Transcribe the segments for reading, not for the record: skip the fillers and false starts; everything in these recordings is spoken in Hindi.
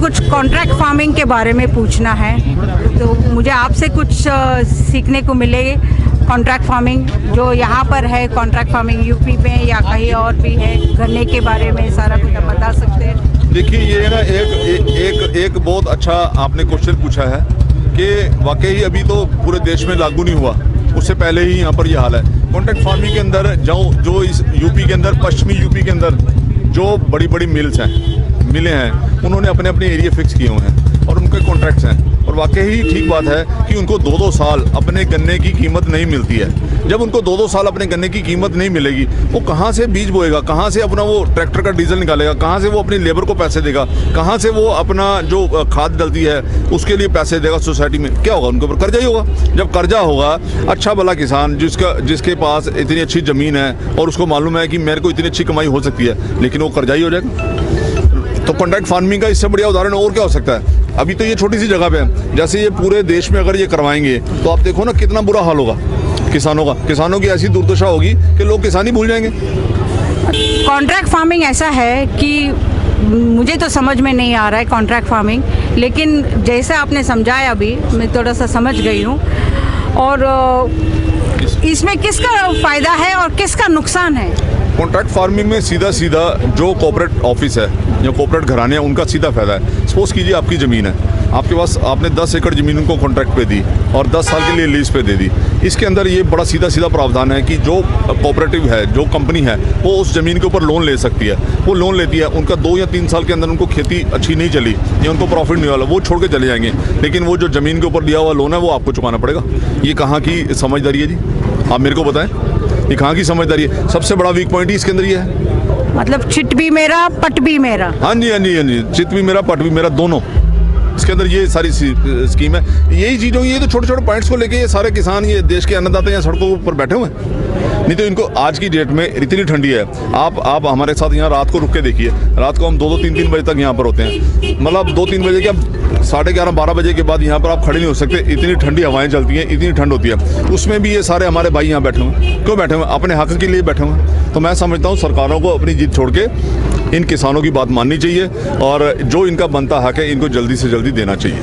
कुछ कॉन्ट्रैक्ट फार्मिंग के बारे में पूछना है, तो मुझे आपसे कुछ सीखने को मिले। कॉन्ट्रैक्ट फार्मिंग जो यहाँ पर है, कॉन्ट्रैक्ट फार्मिंग यूपी में या कहीं और भी है, गन्ने के बारे में सारा कुछ आप बता सकते हैं? देखिए, ये ना एक बहुत अच्छा आपने क्वेश्चन पूछा है कि वाकई अभी तो पूरे देश में लागू नहीं हुआ, उससे पहले ही यहाँ पर ये हाल है। कॉन्ट्रैक्ट फार्मिंग के अंदर जो इस यूपी के अंदर, पश्चिमी यूपी के अंदर जो बड़ी बड़ी मिलें हैं, उन्होंने अपने अपने एरिया फिक्स किए हुए हैं और उनके कॉन्ट्रैक्ट्स हैं। और वाकई ही ठीक बात है कि उनको 2-2 साल अपने गन्ने की कीमत नहीं मिलती है। जब उनको 2-2 साल अपने गन्ने की कीमत नहीं मिलेगी, वो कहाँ से बीज बोएगा, कहाँ से अपना वो ट्रैक्टर का डीजल निकालेगा, कहाँ से वो अपनी लेबर को पैसे देगा, कहाँ से वो अपना जो खाद डलती है उसके लिए पैसे देगा सोसाइटी में? क्या होगा? उनके ऊपर कर्जा ही होगा। जब कर्जा होगा, अच्छा भला किसान जिसके पास इतनी अच्छी ज़मीन है और उसको मालूम है कि मेरे को इतनी अच्छी कमाई हो सकती है, लेकिन वो कर्जा ही हो जाएगा। तो कॉन्ट्रैक्ट फार्मिंग का इससे बढ़िया उदाहरण और क्या हो सकता है? अभी तो ये छोटी सी जगह पे है, जैसे ये पूरे देश में अगर ये करवाएंगे तो आप देखो ना कितना बुरा हाल होगा किसानों का। किसानों की ऐसी दुर्दशा होगी कि लोग किसान ही भूल जाएंगे। कॉन्ट्रैक्ट फार्मिंग ऐसा है कि मुझे तो समझ में नहीं आ रहा है कॉन्ट्रैक्ट फार्मिंग, लेकिन जैसे आपने समझाया अभी मैं थोड़ा सा समझ गई हूँ। और इसमें किसका फ़ायदा है और किसका नुकसान है? कॉन्ट्रैक्ट फार्मिंग में सीधा जो कॉर्पोरेट ऑफिस है या कॉर्पोरेट घराने हैं, उनका सीधा फायदा है। सपोज कीजिए आपकी ज़मीन है, आपके पास, आपने 10 एकड़ ज़मीन उनको कॉन्ट्रैक्ट पे दी और 10 साल के लिए लीज पे दे दी। इसके अंदर ये बड़ा सीधा प्रावधान है कि जो कोऑपरेटिव है, जो कंपनी है, वो उस ज़मीन के ऊपर लोन ले सकती है। वो लोन लेती है, उनका 2 या 3 साल के अंदर उनको खेती अच्छी नहीं चली या उनको प्रॉफिट नहीं वाला, वो छोड़ के चले जाएंगे, लेकिन वो जो ज़मीन के ऊपर लिया हुआ लोन है वो आपको चुकाना पड़ेगा। ये कहाँ की समझदारी है जी? आप मेरे को बताएं, ये कहाँ की समझदारी है? सबसे बड़ा वीक पॉइंट ही इसके अंदर ये है। मतलब चिट भी मेरा, पट भी मेरा। हाँ जी, चित भी मेरा, पट भी मेरा, दोनों इसके अंदर ये सारी स्कीम है। यही चीज़ों, ये तो छोटे पॉइंट्स को लेके ये सारे किसान, ये देश के अन्नदाता यहाँ सड़कों पर बैठे हुए हैं। नहीं तो इनको आज की डेट में इतनी ठंडी है, आप हमारे साथ यहाँ रात को रुक के देखिए। रात को हम 2-2, 3-3 बजे तक यहाँ पर होते हैं। मतलब 2-3 बजे क्या, 11:30-12 बजे के बाद यहाँ पर आप खड़े नहीं हो सकते, इतनी ठंडी हवाएं चलती हैं, इतनी ठंड होती है। उसमें भी ये सारे हमारे भाई यहाँ बैठे हुए हैं। क्यों बैठे हुए? अपने हक के लिए बैठे हुए हैं। तो मैं समझता हूँ सरकारों को अपनी जिद छोड़ के इन किसानों की बात माननी चाहिए और जो इनका बनता हक है इनको जल्दी से जल्दी देना चाहिए।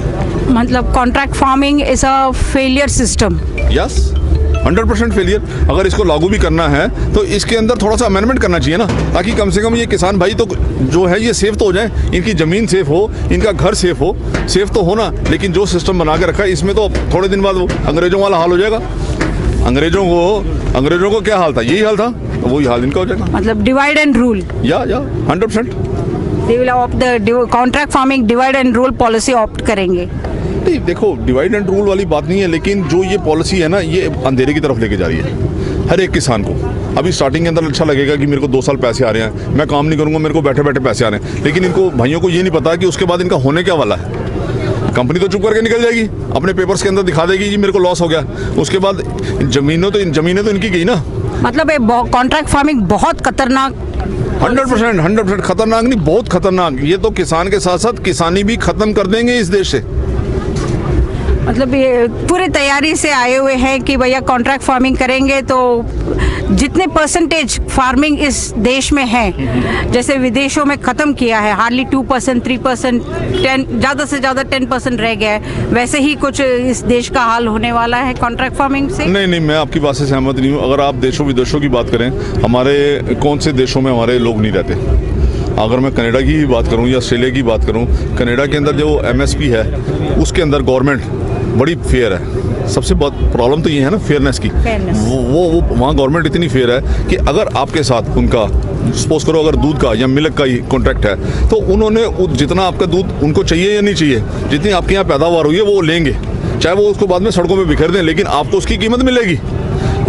मतलब contract farming is a failure system. Yes, 100% failure. अगर इसको लागू भी करना है तो इसके अंदर थोड़ा सा अमेंडमेंट करना चाहिए ना, ताकि कम से कम ये किसान भाई तो जो है ये सेफ तो हो जाए, इनकी ज़मीन सेफ हो, इनका घर सेफ तो हो ना। लेकिन जो सिस्टम बना के रखा है इसमें तो थोड़े दिन बाद वो अंग्रेज़ों वाला हाल हो जाएगा। अंग्रेज़ों को क्या हाल था? यही हाल था, तो वही हाल इनका हो जाएगा। मतलब डिवाइड एंड रूल। या 100%। They will opt the contract farming divide and rule policy opt करेंगे। नहीं, देखो डिवाइड एंड रूल वाली बात नहीं है, लेकिन जो ये पॉलिसी है ना, ये अंधेरे की तरफ लेके जा रही है हर एक किसान को। अभी स्टार्टिंग के अंदर अच्छा लगेगा कि मेरे को 2 साल पैसे आ रहे हैं, मैं काम नहीं करूँगा, मेरे को बैठे बैठे पैसे आ रहे हैं, लेकिन इनको भाइयों को ये नहीं पता कि उसके बाद इनका होने क्या वाला है। कंपनी तो चुप करके निकल जाएगी, अपने पेपर्स के अंदर दिखा देगी जी मेरे को लॉस हो गया, उसके बाद जमीनें तो इनकी गई ना। मतलब कॉन्ट्रैक्ट फार्मिंग बहुत खतरनाक, 100% खतरनाक नहीं, बहुत खतरनाक। ये तो किसान के साथ साथ किसानी भी खत्म कर देंगे इस देश से। मतलब ये पूरी तैयारी से आए हुए हैं कि भैया कॉन्ट्रैक्ट फार्मिंग करेंगे तो जितने परसेंटेज फार्मिंग इस देश में है, जैसे विदेशों में ख़त्म किया है, हार्डली 2%, 3%, 10, ज़्यादा से ज़्यादा 10% रह गया है, वैसे ही कुछ इस देश का हाल होने वाला है कॉन्ट्रैक्ट फार्मिंग से। नहीं, मैं आपकी बात से सहमत नहीं हूँ। अगर आप देशों विदेशों की बात करें, हमारे कौन से देशों में हमारे लोग नहीं रहते? अगर मैं कनाडा की बात करूं या ऑस्ट्रेलिया की बात करूं, कनाडा के अंदर जो MSP है उसके अंदर गवर्नमेंट बड़ी फेयर है। सबसे बहुत प्रॉब्लम तो ये है ना फेयरनेस की। वो वहाँ गवर्नमेंट इतनी फेयर है कि अगर आपके साथ उनका सपोज करो अगर दूध का या मिल्क का ही कॉन्ट्रैक्ट है तो उन्होंने जितना आपका दूध उनको चाहिए या नहीं चाहिए, जितनी आपके यहाँ पैदावार हुई है वो लेंगे, चाहे वो उसको बाद में सड़कों में बिखेर दें, लेकिन आपको उसकी कीमत मिलेगी।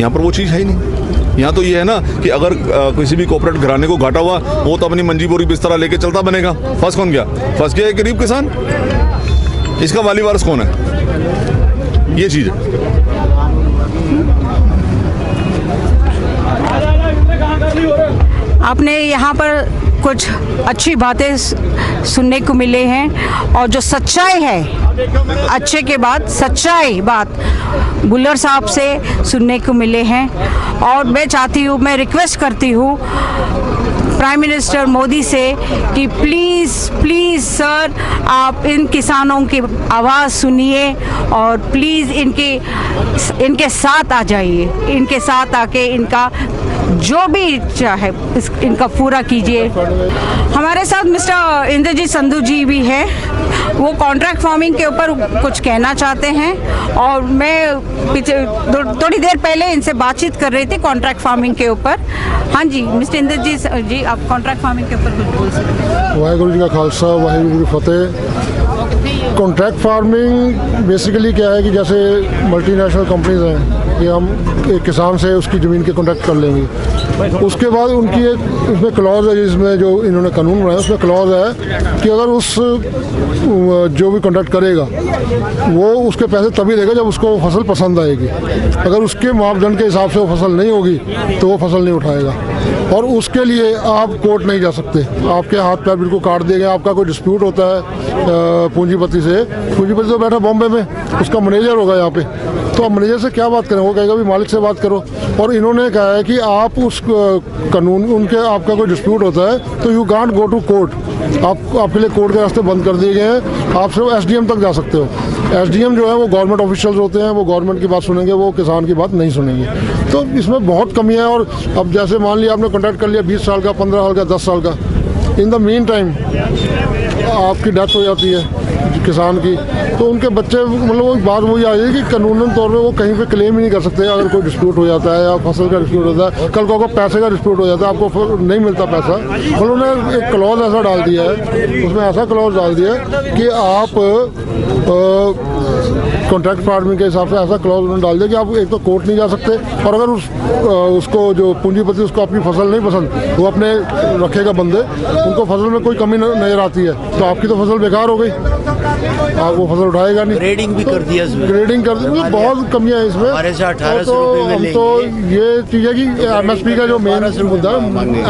यहाँ पर वो चीज़ है ही नहीं। यहाँ तो ये है ना कि अगर किसी भी कॉर्पोरेट घराने को घाटा हुआ, वो तो अपनी मंजी बोरी बिस्तरा लेके चलता बनेगा। फंस कौन गया? फंस गया गरीब किसान। इसका वाली वारिस कौन है? ये चीज़ है। आपने यहाँ पर कुछ अच्छी बातें सुनने को मिले हैं और जो सच्चाई है, अच्छे के बाद सच्चाई बात बुल्लर साहब से सुनने को मिले हैं। और मैं चाहती हूँ, मैं रिक्वेस्ट करती हूँ प्राइम मिनिस्टर मोदी से कि प्लीज़ सर आप इन किसानों की आवाज़ सुनिए और प्लीज़ इनके साथ आ जाइए, इनके साथ आके इनका जो भी इच्छा है इनका पूरा कीजिए। हमारे साथ मिस्टर इंद्रजीत संधू जी भी है, वो कॉन्ट्रैक्ट फार्मिंग के ऊपर कुछ कहना चाहते हैं और मैं पीछे थोड़ी देर पहले इनसे बातचीत कर रही थी कॉन्ट्रैक्ट फार्मिंग के ऊपर। हाँ जी मिस्टर इंद्रजीत जी, आप कॉन्ट्रैक्ट फार्मिंग के ऊपर कुछ बोल सकते हैं? वाहेगुरु जी का खालसा वाहेगुरु जी की फतेह। कॉन्ट्रैक्ट फार्मिंग बेसिकली क्या है कि जैसे मल्टीनेशनल कंपनीज हैं कि हम एक किसान से उसकी ज़मीन के कॉन्ट्रैक्ट कर लेंगे, उसके बाद उनकी एक उसमें क्लॉज है, जिसमें जो इन्होंने कानून बनाया उसमें क्लॉज है कि अगर उस जो भी कॉन्ट्रैक्ट करेगा वो उसके पैसे तभी देगा जब उसको फसल पसंद आएगी। अगर उसके मापदंड के हिसाब से वो फसल नहीं होगी तो वो फसल नहीं उठाएगा और उसके लिए आप कोर्ट नहीं जा सकते, आपके हाथ पैर बिल्कुल काट दिए गए। आपका कोई डिस्प्यूट होता है पूंजीपति से, पूंजीपति तो बैठा बॉम्बे में, उसका मैनेजर होगा यहाँ पे, तो आप मैनेजर से क्या बात करें? वो कहेगा भी मालिक से बात करो। और इन्होंने कहा है कि आप उस कानून उनके आपका कोई डिस्प्यूट होता है तो you can't go to court, आपके लिए कोर्ट के रास्ते बंद कर दिए गए हैं। आप सिर्फ एसडीएम तक जा सकते हो। एसडीएम जो है वो गवर्नमेंट ऑफिशियल्स होते हैं, वो गवर्नमेंट की बात सुनेंगे, वो किसान की बात नहीं सुनेंगे। तो इसमें बहुत कमी है। और अब जैसे मान लिया आपने कॉन्ट्रैक्ट कर लिया 20 साल का, 15 साल का, 10 साल का, इन द मीन टाइम आपकी डेथ हो जाती है किसान की, तो उनके बच्चे मतलब वो बात वही आ जाएगी कि कानूनन तौर पे वो कहीं पे क्लेम ही नहीं कर सकते। अगर कोई डिस्प्यूट हो जाता है या फसल का डिस्प्यूट होता है, कल को आपको पैसे का डिस्प्यूट हो जाता है, आपको नहीं मिलता पैसा, मतलब उन्होंने एक क्लॉज ऐसा डाल दिया है, उसमें ऐसा क्लॉज डाल दिया है कि आप कॉन्ट्रैक्ट फार्मिंग के हिसाब से ऐसा क्लॉज उन्होंने डाल दिया कि आप एक तो कोर्ट नहीं जा सकते, और अगर उसको जो पूंजीपति उसको अपनी फसल नहीं पसंद, वो अपने रखेगा बंदे, उनको फसल में कोई कमी नजर आती है तो आपकी तो फसल बेकार हो गई, आप वो फसल उठाएगा नहीं। ग्रेडिंग भी कर दिया इसमें, ग्रेडिंग कर दी, बहुत कमियां है इसमें। हमारे से 1800 तो रुपए में तो ये चीज़ है कि एमएसपी का जो मेन मुद्दा,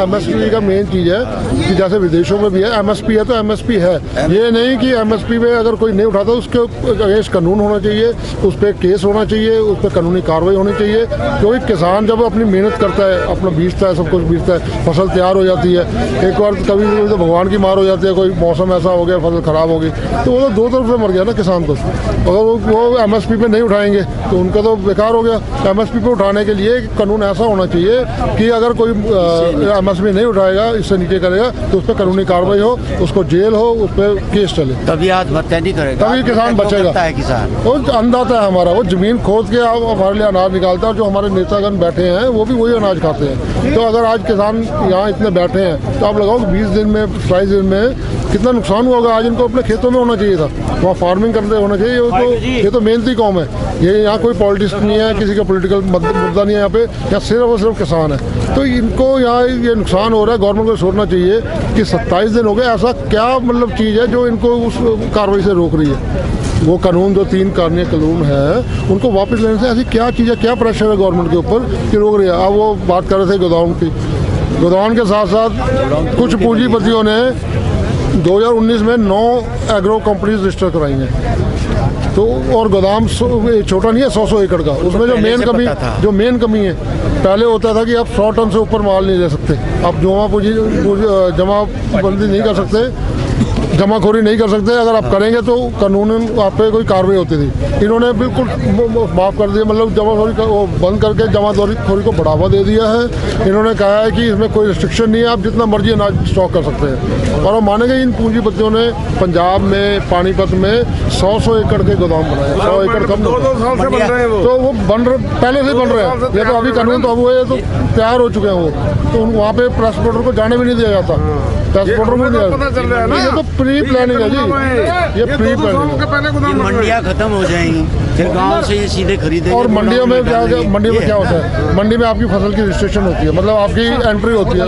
एमएसपी का मेन चीज़ है कि जैसे विदेशों में भी है एमएसपी है तो एमएसपी है, ये नहीं कि एमएसपी में अगर कोई नहीं उठाता उसके अगेंस्ट कानून होना चाहिए, उस पर केस होना चाहिए, उस पर कानूनी कार्रवाई होनी चाहिए। क्योंकि किसान जब अपनी मेहनत करता है, अपना बीजता है, सब कुछ बीजता है, फसल तैयार हो जाती है, एक बार कभी तो भगवान की मार हो जाती है, कोई मौसम ऐसा हो गया फसल खराब हो गई, तो वो तो दो तरफ से मर गया ना किसान तो। अगर वो एमएसपी पे नहीं उठाएंगे तो उनका तो बेकार हो गया। एमएसपी पे उठाने के लिए कानून ऐसा होना चाहिए कि अगर कोई एमएसपी नहीं उठाएगा, इससे नीचे करेगा, तो उस पर कानूनी कार्रवाई हो, उसको जेल हो, उस पर केस चले, तभी आत्महत्या नहीं करेगा, तभी किसान बचेगा। किसान वो अन्नदाता है हमारा, वो जमीन खोद के हमारे लिए अनाज निकालता है, और जो हमारे नेतागण बैठे हैं वो भी वही अनाज खाते हैं। तो अगर आज किसान यहाँ इतने बैठे हैं तो आप लगाओ 20 दिन में 22 दिन में कितना नुकसान हुआ होगा। आज इनको अपने खेतों में होना चाहिए था, वहाँ फार्मिंग करते होना चाहिए। ये तो मेहनती कौम है, ये यहाँ कोई पॉलिटिक्स नहीं है, किसी का पॉलिटिकल मुद्दा नहीं है यहाँ पे, यहाँ सिर्फ और सिर्फ किसान है। तो इनको यहाँ ये नुकसान हो रहा है, गवर्नमेंट को सोचना चाहिए कि 27 दिन हो गए, ऐसा क्या मतलब चीज़ है जो इनको उस कार्रवाई से रोक रही है। वो कानून जो 3 कानूनी कानून है उनको वापस लेने से ऐसी क्या चीज़ है, क्या प्रेशर है गवर्नमेंट के ऊपर कि रोक रही है। अब वो बात कर रहे थे गोदाम की, गोदाम के साथ साथ कुछ पूंजीपतियों ने 2019 में 9 एग्रो कंपनीज रजिस्टर कराई हैं। तो और गोदाम छोटा नहीं है, 100 एकड़ का। उसमें जो मेन कमी है, पहले होता था कि आप 100 टन से ऊपर माल नहीं ले सकते, आप जमाबंदी नहीं कर सकते, जमाखोरी नहीं कर सकते। अगर आप करेंगे तो कानूनन आप पे कोई कार्रवाई होती थी। इन्होंने बिल्कुल माफ़ कर दिया, मतलब जमाखोरी को बंद करके जमाखोरी को बढ़ावा दे दिया है। इन्होंने कहा है कि इसमें कोई रिस्ट्रिक्शन नहीं है, आप जितना मर्जी अनाज स्टॉक कर सकते हैं। और हम मानेंगे इन पूंजीपतियों ने पंजाब में, पानीपत में 100 एकड़ के गोदाम बनाए, 100 एकड़ कम, 2 साल से बन रहे हैं वो, तो वो बन रहे, पहले से बन रहे हैं। ये तो अभी कानून तो अब हुए तो तैयार हो चुके हैं वो, तो वहाँ पे प्रेस रिपोर्टर को जाने भी नहीं दिया जाता। प्रेस रिपोर्टर को नहीं पता चल रहा है ना, ये तो प्री प्लानिंग है जी, ये प्री प्लानिंग है। मंडियाँ खत्म हो जाएंगी, फिर गांव से ये सीधे खरीदेंगे। और मंडियों में क्या होता है, मंडी में आपकी फसल की रजिस्ट्रेशन होती है, मतलब आपकी एंट्री होती है।